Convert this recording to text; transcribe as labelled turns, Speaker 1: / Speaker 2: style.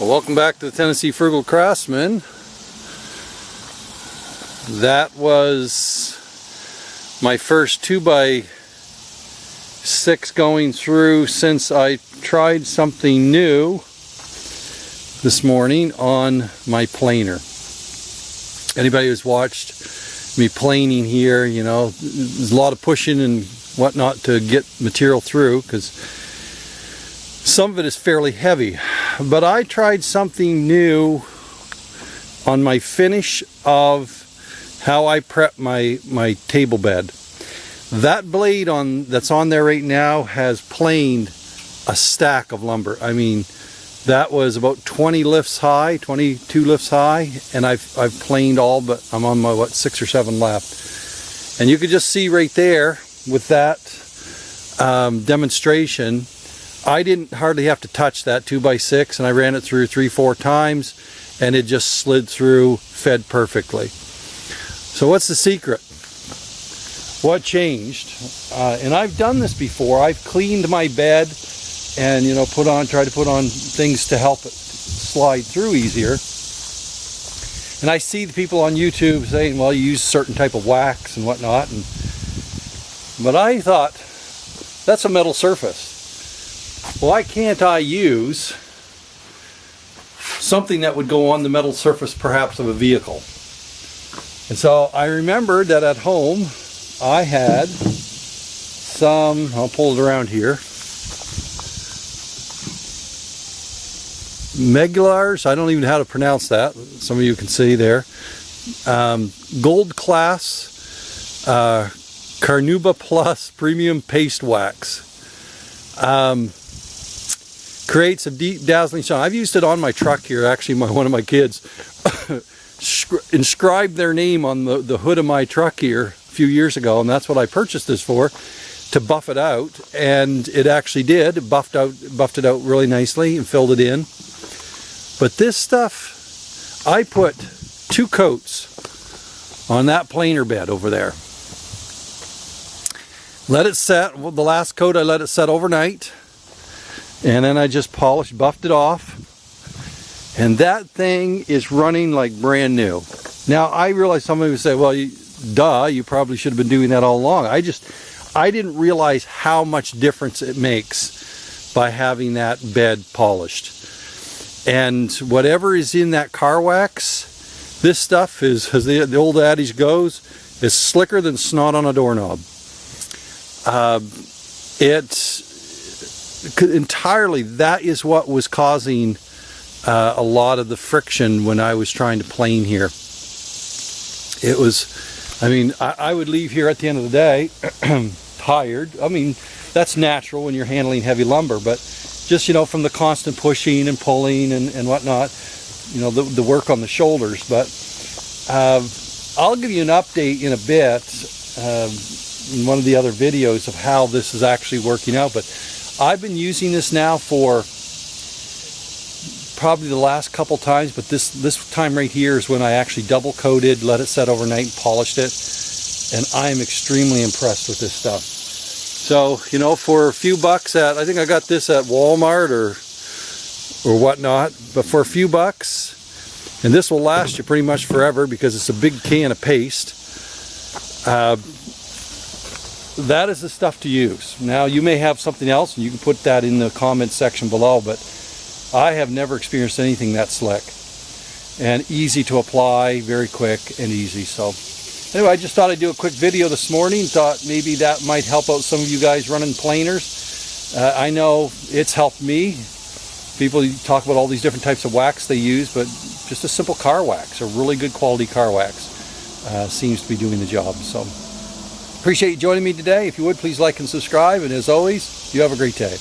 Speaker 1: Well, welcome back to the Tennessee Frugal Craftsman. That was my first 2x6 going through since I tried something new this morning on my planer. Anybody who's watched me planing here, you know, there's a lot of pushing and whatnot to get material through because some of it is fairly heavy. But I tried something new on my finish of how I prep my table bed. That blade that's on there right now has planed a stack of lumber. I mean, that was about 20 lifts high, 22 lifts high, and I've planed all, but I'm on my 6 or 7 left. And you could just see right there with that demonstration, I didn't hardly have to touch that 2x6, and I ran it through 3-4 times, and it just slid through, fed perfectly. So what's the secret? What changed? And I've done this before. I've cleaned my bed and, you know, tried to put on things to help it slide through easier. And I see the people on YouTube saying, well, you use a certain type of wax and whatnot. But I thought, that's a metal surface. Why can't I use something that would go on the metal surface perhaps of a vehicle? And so I remembered that at home I had some, I'll pull it around here, Meglars, I don't even know how to pronounce that, some of you can see there, Gold Class Carnauba Plus Premium Paste Wax. Creates a deep dazzling shine. I've used it on my truck here. Actually, one of my kids inscribed their name on the hood of my truck here a few years ago, and that's what I purchased this for, to buff it out. And it actually did. It buffed it out really nicely and filled it in. But this stuff, I put 2 coats on that planer bed over there. Let it set. Well, the last coat I let it set overnight. And then I just buffed it off, and that thing is running like brand new. Now I realize somebody would say, well, you probably should have been doing that all along. I didn't realize how much difference it makes by having that bed polished. And whatever is in that car wax, this stuff is, as the old adage goes, is slicker than snot on a doorknob. Entirely, that is what was causing a lot of the friction when I was trying to plane here. It was, I mean, I would leave here at the end of the day tired. I mean, that's natural when you're handling heavy lumber, but just, you know, from the constant pushing and pulling and whatnot, you know, the work on the shoulders. But I'll give you an update in a bit in one of the other videos of how this is actually working out. But I've been using this now for probably the last couple times, but this time right here is when I actually double coated, let it set overnight, and polished it, and I am extremely impressed with this stuff. So, you know, for a few bucks I think I got this at Walmart or whatnot, but for a few bucks, and this will last you pretty much forever because it's a big can of paste. That is the stuff to use. Now, you may have something else, and you can put that in the comment section below, but I have never experienced anything that slick. And easy to apply, very quick and easy. So, anyway, I just thought I'd do a quick video this morning. Thought maybe that might help out some of you guys running planers. I know it's helped me. People talk about all these different types of wax they use, but just a simple car wax, a really good quality car wax, seems to be doing the job. So, appreciate you joining me today. If you would, please like and subscribe. And as always, you have a great day.